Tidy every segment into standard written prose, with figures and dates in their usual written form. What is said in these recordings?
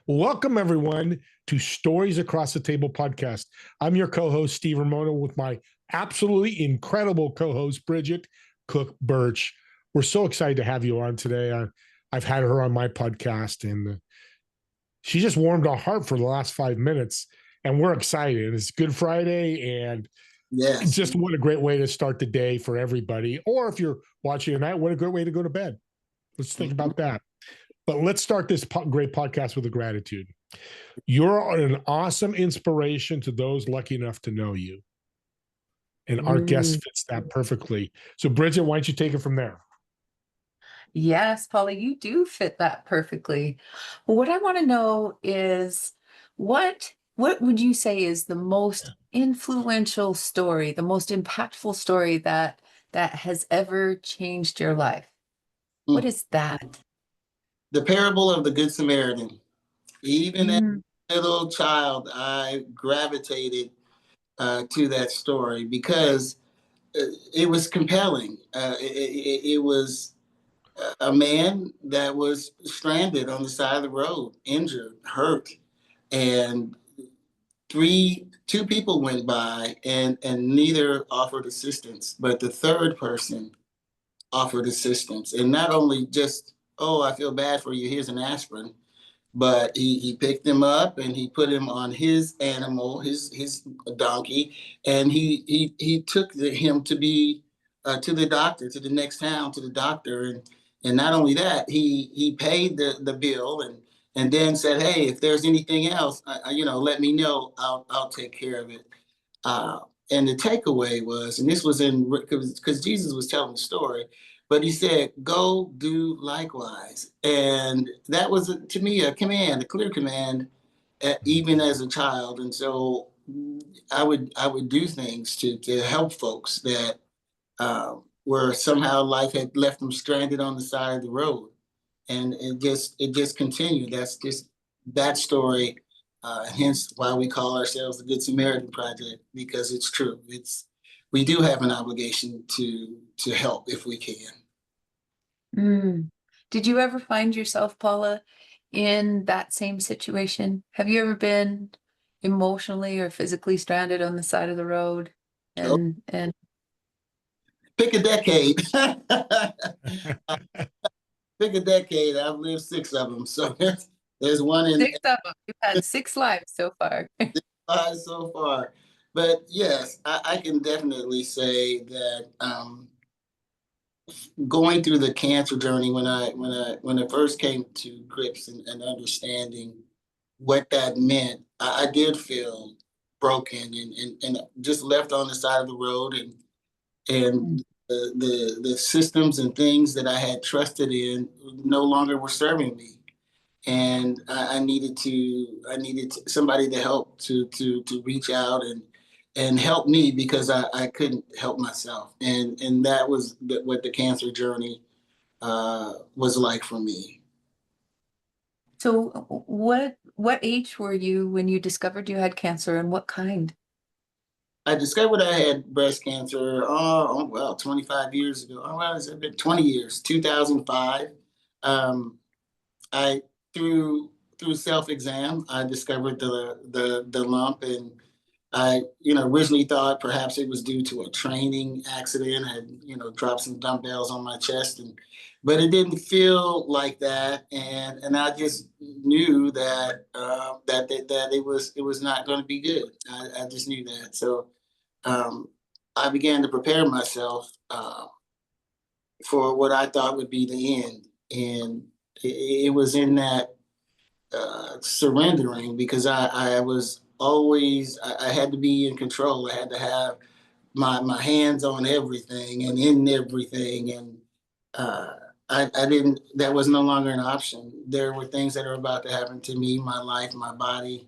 Welcome, everyone, to Stories Across the Table podcast. I'm your co-host, Steve Romano, with my absolutely incredible co-host, Bridget Cook-Burch. We're so excited to have you on today. I've had her on my podcast, and she just warmed our heart for the last 5 minutes, and we're excited. It's Good Friday, and yes, just what a great way to start the day for everybody. Or if you're watching tonight, what a great way to go to bed. Let's think about that. But let's start this great podcast with a gratitude. You're an awesome inspiration to those lucky enough to know you. And our guest fits that perfectly. So, Bridget, why don't you take it from there? Yes, Paula, you do fit that perfectly. What I want to know is what would you say is the most influential story, the most impactful story that has ever changed your life? What is that? The parable of the Good Samaritan. Even as a little child, I gravitated to that story because it was compelling. It was a man that was stranded on the side of the road, injured, hurt, and two people went by and neither offered assistance, but the third person offered assistance. And not only just, oh, I feel bad for you, here's an aspirin, but he picked him up and he put him on his animal, his donkey, and he took him to be to the doctor, to the next town, to the doctor, and not only that, he paid the bill and then said, hey, if there's anything else, let me know, I'll take care of it. And the takeaway was, and this was because Jesus was telling the story, but he said, go do likewise. And that was, to me, a command, a clear command, even as a child. And so I would do things to help folks that where somehow life had left them stranded on the side of the road. And it just continued. That's just that story. Hence why we call ourselves the Good Samaritan Project, because it's true. We do have an obligation to help if we can. Did you ever find yourself, Paula, in that same situation? Have you ever been emotionally or physically stranded on the side of the road? And pick a decade. Pick a decade. I've lived 6 of them, so there's one in 6 of them. You've had 6 lives so far. 6 lives so far. But yes, I can definitely say that going through the cancer journey, when I first came to grips and understanding what that meant, I did feel broken and just left on the side of the road, and the systems and things that I had trusted in no longer were serving me. And I needed somebody to help to reach out and help me, because I couldn't help myself. And that was what the cancer journey was like for me. So what age were you when you discovered you had cancer, and what kind? I discovered I had breast cancer, 25 years ago. Oh, well, it's been 20 years, 2005. I through self-exam, I discovered the lump, and I originally thought perhaps it was due to a training accident. I had dropped some dumbbells on my chest, but it didn't feel like that, and I just knew that that it was not going to be good. I just knew that. So I began to prepare myself for what I thought would be the end, and it was in that surrendering, because I was always, I had to be in control. I had to have my hands on everything and in everything, and I didn't. That was no longer an option. There were things that are about to happen to me, my life, my body,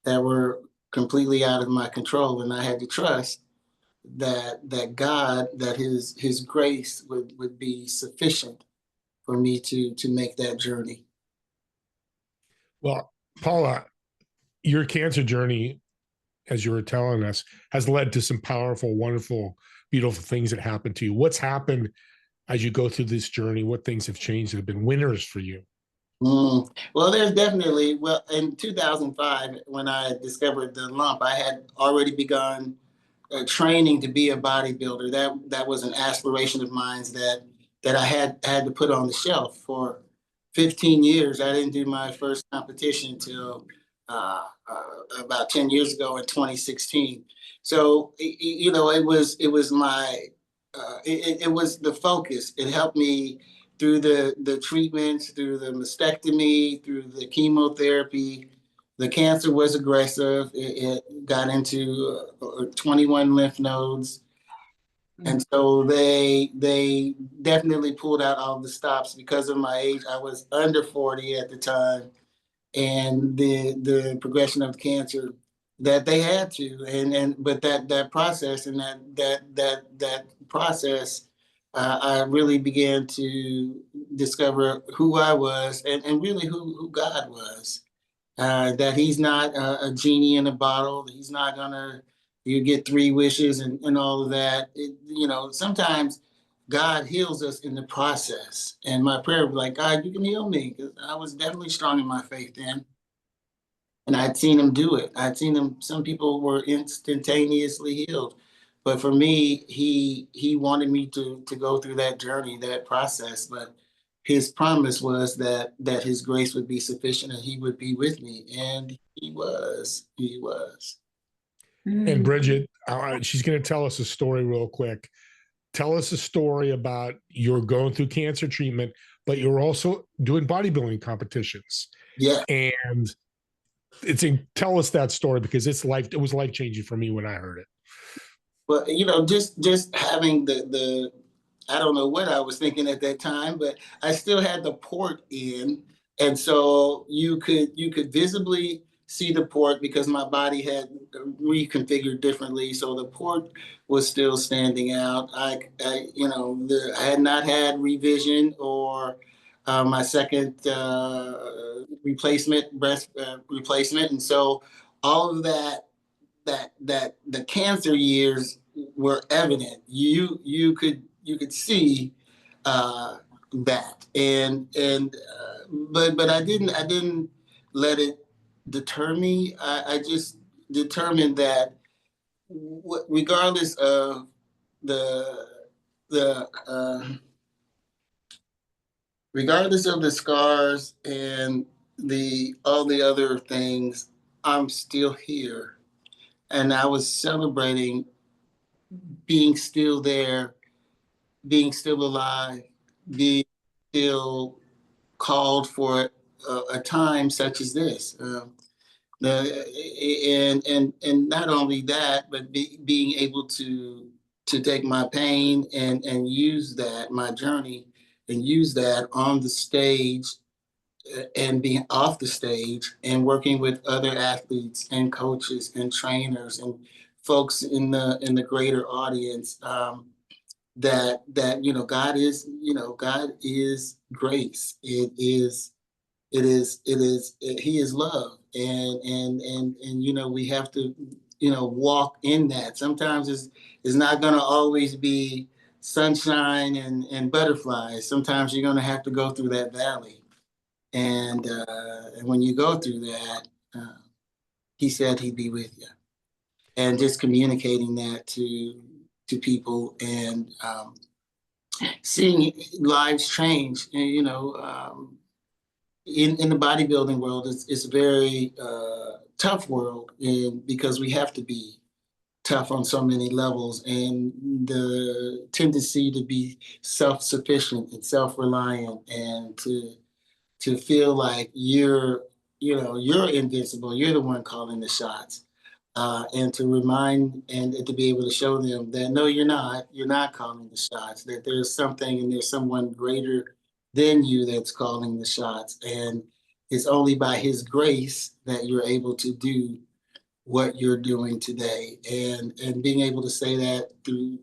that were completely out of my control, and I had to trust that God, that His grace would be sufficient for me to make that journey. Well, Paula, your cancer journey, as you were telling us, has led to some powerful, wonderful, beautiful things that happened to you. What's happened as you go through this journey? What things have changed that have been winners for you? Well, there's definitely, well, in 2005, when I discovered the lump, I had already begun training to be a bodybuilder. That was an aspiration of mine that I had to put on the shelf for 15 years. I didn't do my first competition until about 10 years ago in 2016. So it was my it was the focus. It helped me through the treatments, through the mastectomy, through the chemotherapy. The cancer was aggressive. It got into 21 lymph nodes. And so they definitely pulled out all the stops because of my age. I was under 40 at the time, and the progression of the cancer that they had to, but that process and that process, I really began to discover who I was and really who God was. That he's not a genie in a bottle. He's not gonna you get three wishes and all of that. Sometimes God heals us in the process. And my prayer was like, God, you can heal me, because I was definitely strong in my faith then. And I'd seen him do it. I'd seen him. Some people were instantaneously healed, but for me, he wanted me to go through that journey, that process. But his promise was that his grace would be sufficient and he would be with me, and he was. He was. And Bridget, she's going to tell us a story real quick. Tell us a story about you're going through cancer treatment, but you're also doing bodybuilding competitions. Yeah. And tell us that story, because it was life changing for me when I heard it. Well, just having the I don't know what I was thinking at that time, but I still had the port in, and so you could visibly see the port because my body had reconfigured differently, so the port was still standing out. I had not had revision or my second breast replacement, and so all of that the cancer years were evident. You could see that, but I didn't let it deter me. I just determined that regardless of the the regardless of the scars and the all the other things, I'm still here. And I was celebrating being still there, being still alive, being still called for a time such as this. And not only that, but being able to take my pain and use that, my journey, and use that on the stage and being off the stage and working with other athletes and coaches and trainers and folks in the greater audience, that God is grace. He is love, and we have to walk in that. Sometimes it's not going to always be sunshine and butterflies. Sometimes you're going to have to go through that valley. And when you go through that, he said he'd be with you. And just communicating that to people and seeing lives change. In the bodybuilding world, it's a very tough world, because we have to be tough on so many levels, and the tendency to be self-sufficient and self-reliant, and to feel like you're invincible, you're the one calling the shots, and to remind and to be able to show them that no, you're not calling the shots, that there's something and there's someone greater than you that's calling the shots, and it's only by his grace that you're able to do what you're doing today, and being able to say that through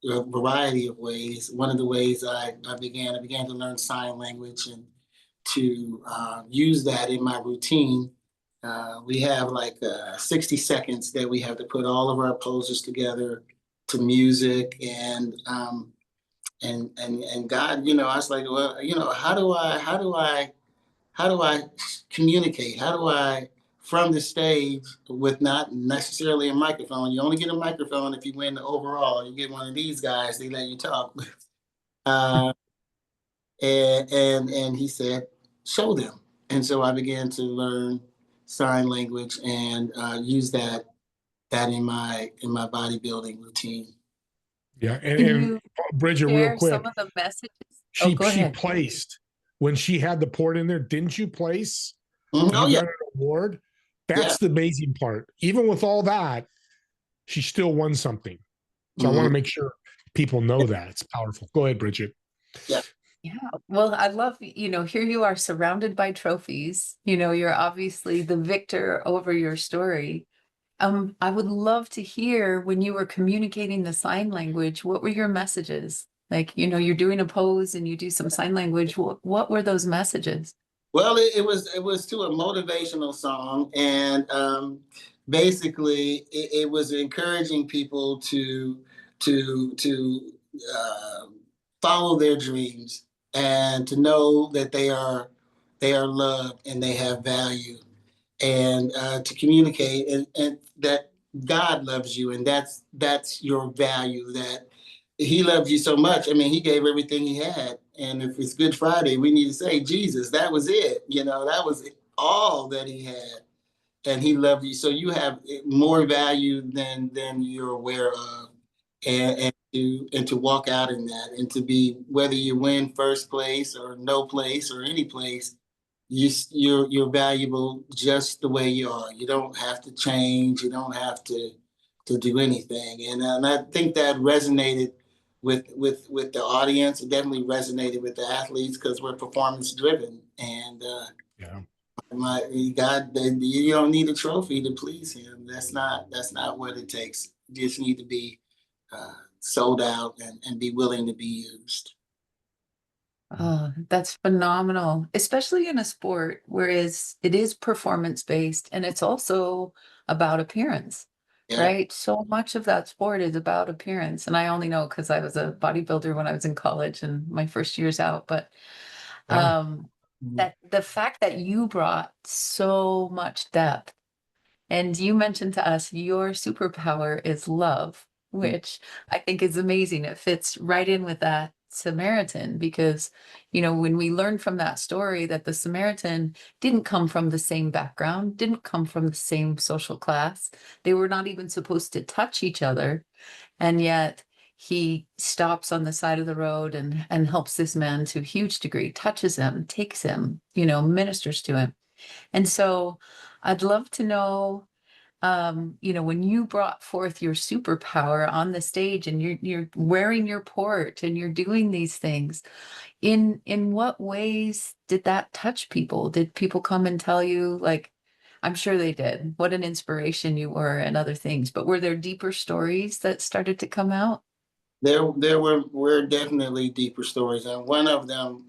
a variety of ways. One of the ways I began to learn sign language and to use that in my routine. We have like 60 seconds that we have to put all of our poses together to music, and And God, I was like, well, how do I communicate? How do I, from the stage with not necessarily a microphone? You only get a microphone if you win the overall. You get one of these guys, they let you talk. Uh, and he said, show them. And so I began to learn sign language and use that in my bodybuilding routine. Yeah, Can and you Bridget, real share quick, some of the messages? Oh, go she ahead. placed when she had the port in there. Didn't you place? Oh You yeah, got an award. yeah. That's the amazing part. Even with all that, she still won something. So I want Mhm. to make sure people know that. It's powerful. Go ahead, Bridget. Yeah. Yeah. Well, I love, here you are surrounded by trophies. You're obviously the victor over your story. I would love to hear when you were communicating the sign language, what were your messages? Like, you're doing a pose and you do some sign language. What were those messages? Well, it was to a motivational song, and basically it was encouraging people to follow their dreams and to know that they are loved and they have value, and to communicate and that God loves you, and that's your value, that he loved you so much. I mean, he gave everything he had. And if it's Good Friday, we need to say, Jesus, that was it. That was all that he had. And he loved you. So you have more value than you're aware of. And to walk out in that, and to be, whether you win first place or no place or any place, you're valuable just the way you are. You don't have to change. You don't have to do anything. And I think that resonated with the audience. It definitely resonated with the athletes because we're performance driven. And Yeah. you don't need a trophy to please him. That's not what it takes. You just need to be sold out and be willing to be used. Oh, that's phenomenal, especially in a sport whereas it is performance based and it's also about appearance, Yeah. right? So much of that sport is about appearance. And I only know because I was a bodybuilder when I was in college and my first years out. But Wow. that the fact that you brought so much depth, and you mentioned to us your superpower is love, which I think is amazing. It fits right in with that Samaritan because, when we learn from that story that the Samaritan didn't come from the same background, didn't come from the same social class, they were not even supposed to touch each other. And yet he stops on the side of the road and helps this man to a huge degree, touches him, takes him, ministers to him. And so I'd love to know, when you brought forth your superpower on the stage and you're wearing your port and you're doing these things, in what ways did that touch people? Did people come and tell you, like, I'm sure they did, what an inspiration you were and other things, but were there deeper stories that started to come out? There were definitely deeper stories, and one of them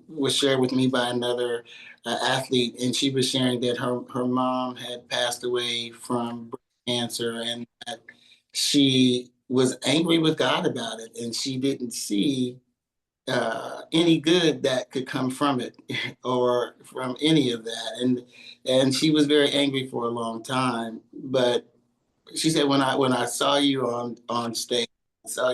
was shared with me by another athlete, and she was sharing that her mom had passed away from breast cancer, and that she was angry with God about it, and she didn't see any good that could come from it or from any of that, and she was very angry for a long time. But she said, when I saw you on stage, I saw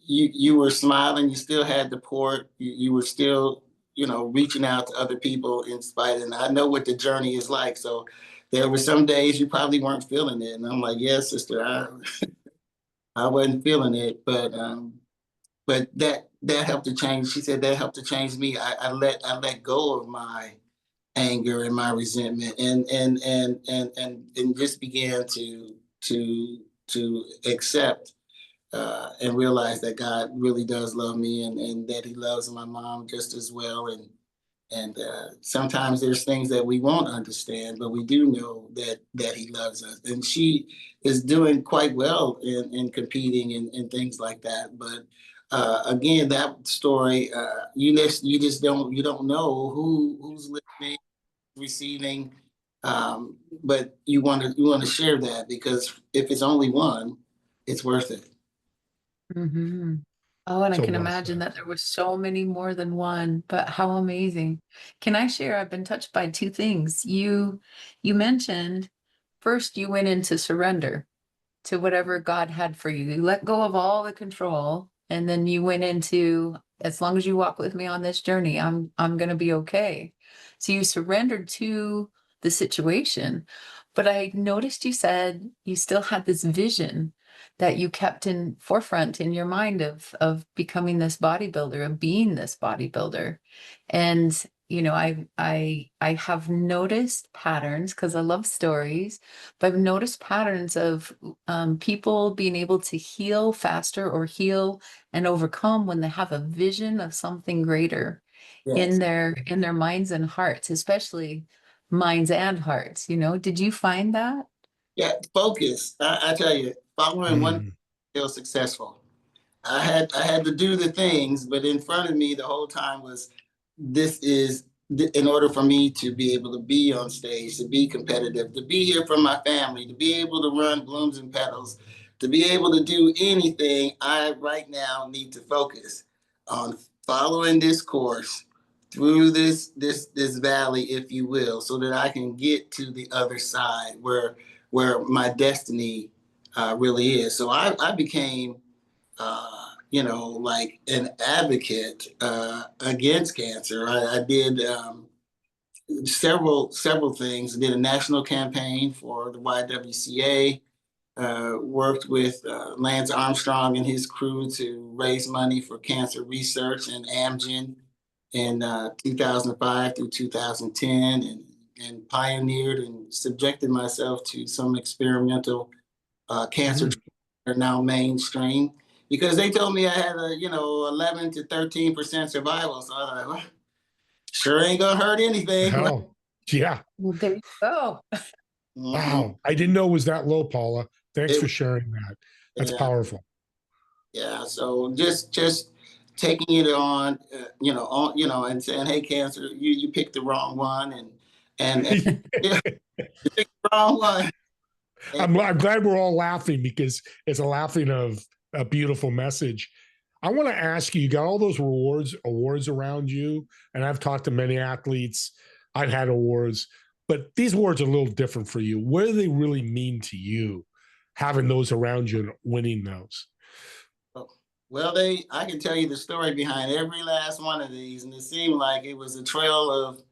you were smiling, you still had the port, you were still, reaching out to other people in spite. And I know what the journey is like. So there were some days you probably weren't feeling it. And I'm like, yes, sister, I wasn't feeling it, but that helped to change. She said that helped to change me. I let go of my anger and my resentment, and just began to accept and realize that God really does love me, and that he loves my mom just as well. And sometimes there's things that we won't understand, but we do know that he loves us. And she is doing quite well in competing and things like that. But again, that story, you don't know who's listening, receiving, but you want to share that, because if it's only one, it's worth it. Mhm. Oh, and I So can well imagine said. that there was so many more than one, but how amazing. Can I share? I've been touched by two things. You mentioned first you went into surrender to whatever God had for you. You let go of all the control, and then you went into, as long as you walk with me on this journey, I'm going to be okay. So you surrendered to the situation. But I noticed you said you still had this vision that you kept in forefront in your mind of becoming this bodybuilder, of being this bodybuilder. And I have noticed patterns because I love stories, but I've noticed patterns of people being able to heal faster or heal and overcome when they have a vision of something greater Yes. in their minds and hearts, especially minds and hearts. Did you find that? Yeah, focus. I tell you, following one Mm. feel successful. I had to do the things, but in front of me the whole time was this is in order for me to be able to be on stage, to be competitive, to be here for my family, to be able to run Blooms and Petals, to be able to do anything. I right now need to focus on following this course through this valley, if you will, so that I can get to the other side where my destiny really is. So I became like an advocate against cancer. I did several things. I did a national campaign for the YWCA. Worked with Lance Armstrong and his crew to raise money for cancer research and Amgen in 2005 through 2010, and pioneered and subjected myself to some experimental cancer Mm. are now mainstream because they told me I had a 11 to 13% survival. So I was like, well, sure ain't gonna hurt anything. Hell, yeah. Well, there you go. Mhm. Wow. I didn't know it was that low, Paula. Thanks It, for sharing that. That's yeah, powerful. yeah. So just taking it on, and saying, hey, cancer, you picked the wrong one, and yeah, you picked the wrong one. And, I'm glad we're all laughing because it's a laughing of a beautiful message. I want to ask you, you got all those awards around you, and I've talked to many athletes. I've had awards, but these awards are a little different for you. What do they really mean to you, having those around you and winning those? well, I can tell you the story behind every last one of these, and it seemed like it was a trail of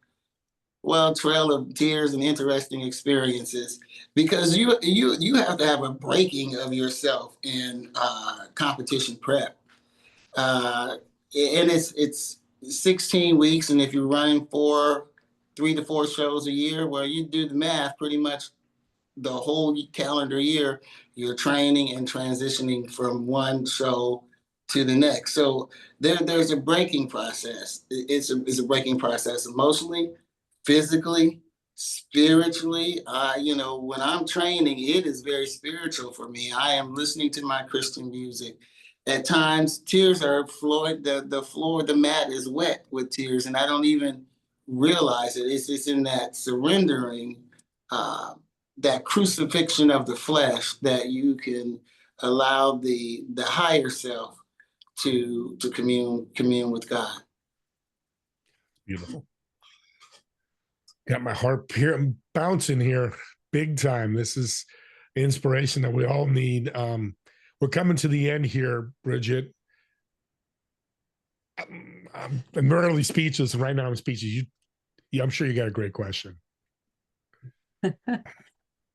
tears and interesting experiences because you have to have a breaking of yourself in competition prep, and it's 16 weeks, and if you're running 3 to 4 shows a year, well, you do the math, pretty much the whole calendar year, you're training and transitioning from one show to the next. So there's a breaking process. It's a breaking process emotionally, physically, spiritually. When I'm training, it is very spiritual for me. I am listening to my Christian music. At times, tears are flowing. The floor, the mat is wet with tears, and I don't even realize it. It's just in that surrendering, uh, that crucifixion of the flesh, that you can allow the higher self to commune with God. Beautiful. Got my heart here bouncing here big time. This is inspiration that we all need. We're coming to the end here, Bridget. I'm rarely speechless, and right now I'm speechless. I'm sure you got a great question.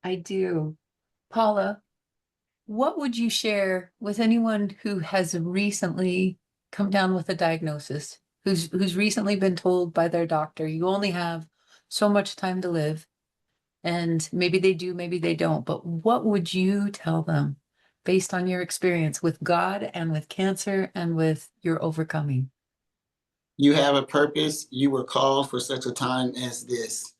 I do. Paula, what would you share with anyone who has recently come down with a diagnosis, who's recently been told by their doctor, you only have so much time to live, and maybe they do, maybe they don't, but what would you tell them based on your experience with God and with cancer and with your overcoming? You have a purpose. You were called for such a time as this.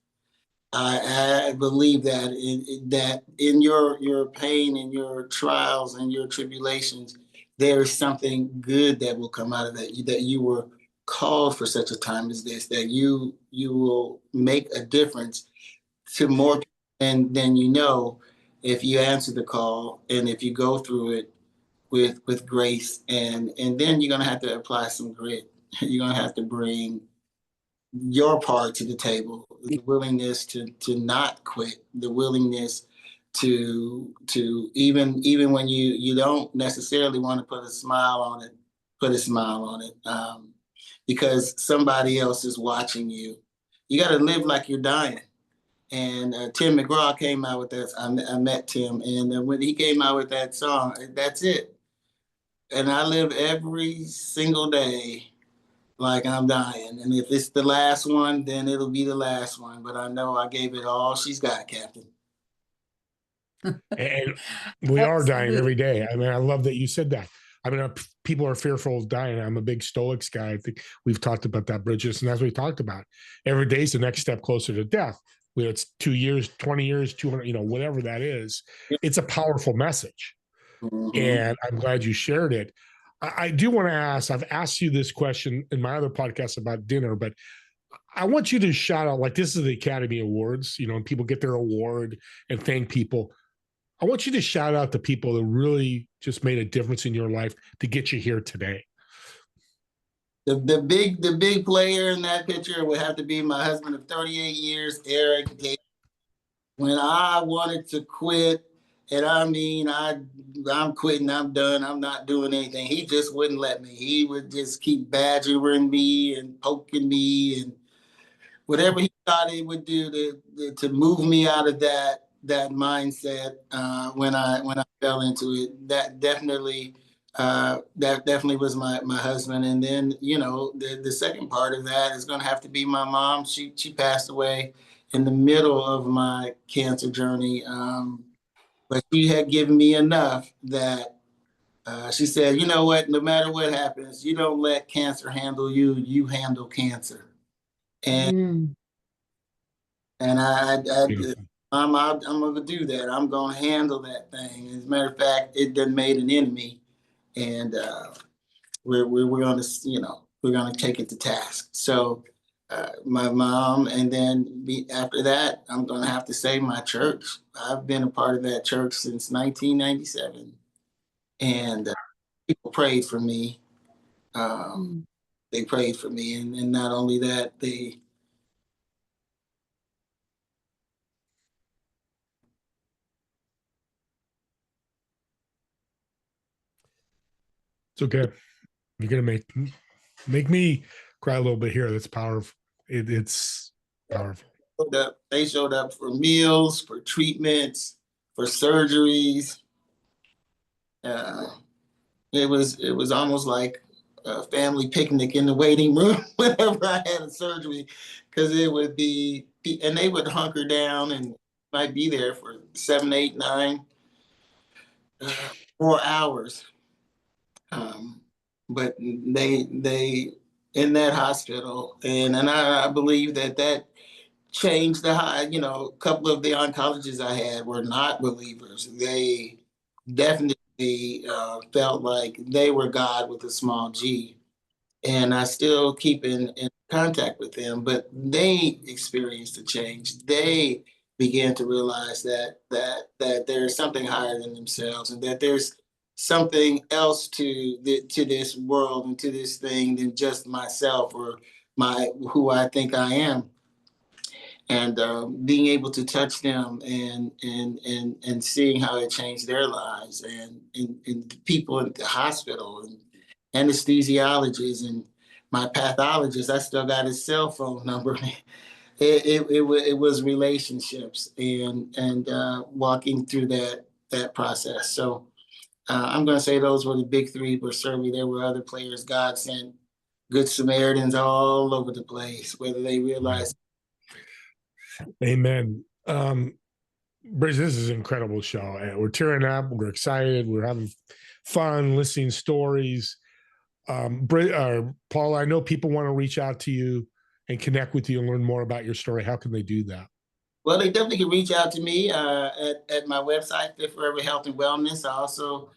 I believe that in your pain and your trials and your tribulations, there is something good that will come out of that. That you were called for such a time as this. That you will make a difference to more people than you know if you answer the call and if you go through it with grace, and then you're gonna have to apply some grit. You're gonna have to bring your part to the table, the willingness to not quit, the willingness to even when you don't necessarily want to put a smile on it, put a smile on it, because somebody else is watching you. You got to live like you're dying. And Tim McGraw came out with that. I met Tim, and when he came out with that song, that's it. And I live every single day like I'm dying. And if it's the last one, then it'll be the last one. But I know I gave it all she's got, Captain. And we are dying every day. I mean, I love that you said that. I mean, people are fearful of dying. I'm a big Stoics guy. I think we've talked about that, Bridget, and that's what we talked about. Every day is the next step closer to death. Whether it's 2 years, 20 years, 200, whatever that is. It's a powerful message. Mm-hmm. And I'm glad you shared it. I do want to ask, I've asked you this question in my other podcast about dinner, but I want you to shout out, like this is the Academy Awards, and people get their award and thank people. I want you to shout out the people that really just made a difference in your life to get you here today. The big player in that picture would have to be my husband of 38 years, Eric. When I wanted to quit, and I mean, I'm quitting, I'm done, I'm not doing anything, he just wouldn't let me. He would just keep badgering me and poking me and whatever he thought he would do to move me out of that mindset when I fell into it. That definitely was my husband. And then the second part of that is going to have to be my mom. She passed away in the middle of my cancer journey, but she had given me enough that she said, you know what, no matter what happens, you don't let cancer handle you, you handle cancer. And I'm going to do that. I'm going to handle that thing. As a matter of fact, it done made an enemy, and we're going to, we're going to take it to task. So my mom, and then after that, I'm going to have to say my church. I've been a part of that church since 1997, and people prayed for me. They prayed for me, and not only that, they. It's okay. You're gonna make me cry a little bit here. That's powerful. It's powerful. They showed up for meals, for treatments, for surgeries. It was almost like a family picnic in the waiting room whenever I had a surgery, because it would be, and they would hunker down and might be there for 7, 8, 9, 4 hours. But they in that hospital, and I believe that changed a couple of the oncologists I had were not believers. They definitely felt like they were God with a small g. And I still keep in contact with them, but they experienced a change. They began to realize that there's something higher than themselves, and that there's something else to this world and to this thing than just myself or who I think I am. And being able to touch them and seeing how it changed their lives, and people in the hospital and anesthesiologists and my pathologist, I still got his cell phone number. It was relationships and walking through that process. So I'm going to say those were the big three, but certainly there were other players. God sent Good Samaritans all over the place, whether they realize. Amen. Bridget, this is an incredible show. We're tearing up. We're excited. We're having fun listening stories. Paul, I know people want to reach out to you and connect with you and learn more about your story. How can they do that? Well, they definitely can reach out to me at my website, Fit Forever Health and Wellness. I also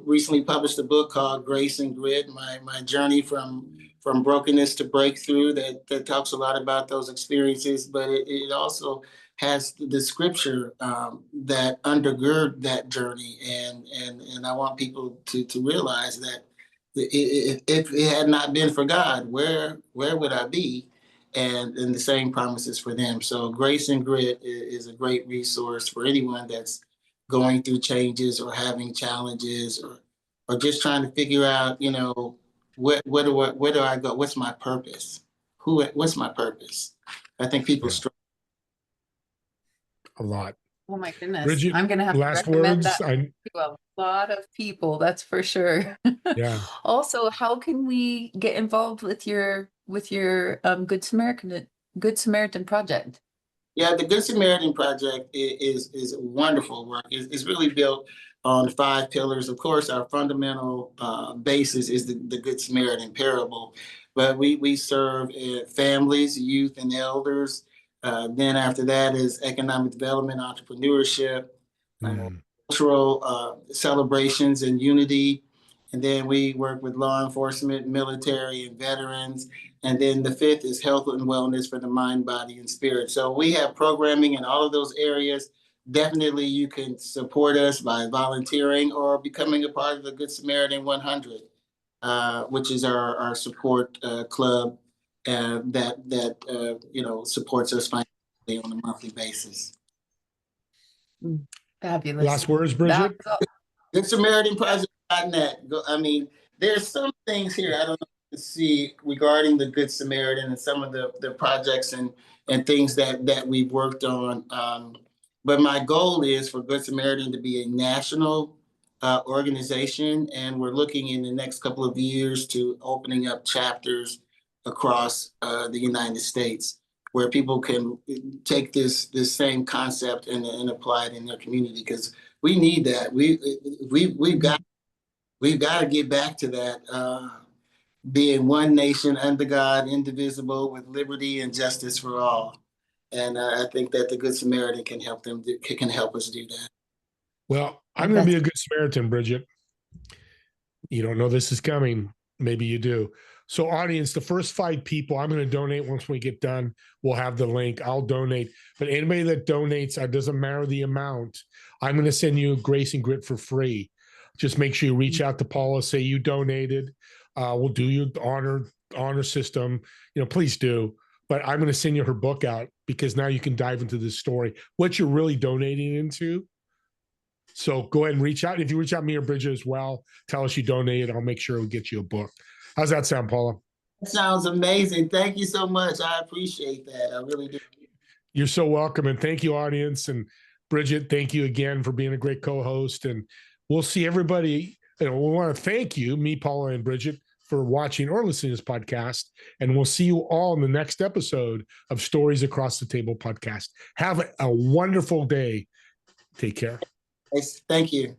recently published a book called Grace and Grit, my journey from brokenness to breakthrough, that talks a lot about those experiences, but it also has the scripture that undergird that journey, and I want people to realize that if it had not been for God, where would I be? And the same promises for them. So Grace and Grit is a great resource for anyone that's going through changes or having challenges, or just trying to figure out, where do I go? What's my purpose? What's my purpose? I think people struggle a lot. Oh my goodness. Bridget, I'm going to have to last recommend words. that to a lot of people, that's for sure. Yeah. Also, how can we get involved with your Good Samaritan Project? Yeah, the Good Samaritan Project is wonderful work. It's really built on 5 pillars. Of course, our fundamental basis is the Good Samaritan parable, but we serve families, youth, and elders. Then after that is economic development, entrepreneurship, cultural celebrations and unity. And then we work with law enforcement, military, and veterans. And then the 5th is health and wellness for the mind, body, and spirit. So we have programming in all of those areas. Definitely you can support us by volunteering or becoming a part of the Good Samaritan 100, which is our support club that supports us financially on a monthly basis. Fabulous. Last words, Bridget? Good Samaritan Project.net. I mean, there's some things here I don't know to see regarding the Good Samaritan and some of the projects and things that we've worked on. But my goal is for Good Samaritan to be a national organization, and we're looking in the next couple of years to opening up chapters across the United States, where people can take this same concept and apply it in their community, because we need that. We've got to get back to that, being one nation under God, indivisible, with liberty and justice for all. And I think that the Good Samaritan can help us do that. Well, I'm going to be a Good Samaritan, Bridget. You don't know this is coming. Maybe you do. So audience, the first 5 people I'm going to donate once we get done. We'll have the link. I'll donate. But anybody that donates, it doesn't matter the amount. I'm going to send you Grace and Grit for free. Just make sure you reach out to Paula, say you donated. We'll do your honor system. Please do. But I'm going to send you her book out, because now you can dive into this story, what you're really donating into. So go ahead and reach out. If you reach out to me or Bridget as well, tell us you donated. I'll make sure we get you a book. How's that sound, Paula? That sounds amazing. Thank you so much. I appreciate that. I really do. You're so welcome. And thank you, audience. And Bridget, thank you again for being a great co-host. And we'll see everybody. We want to thank you, me, Paula, and Bridget, for watching or listening to this podcast. And we'll see you all in the next episode of Stories Across the Table podcast. Have a wonderful day. Take care. Thank you.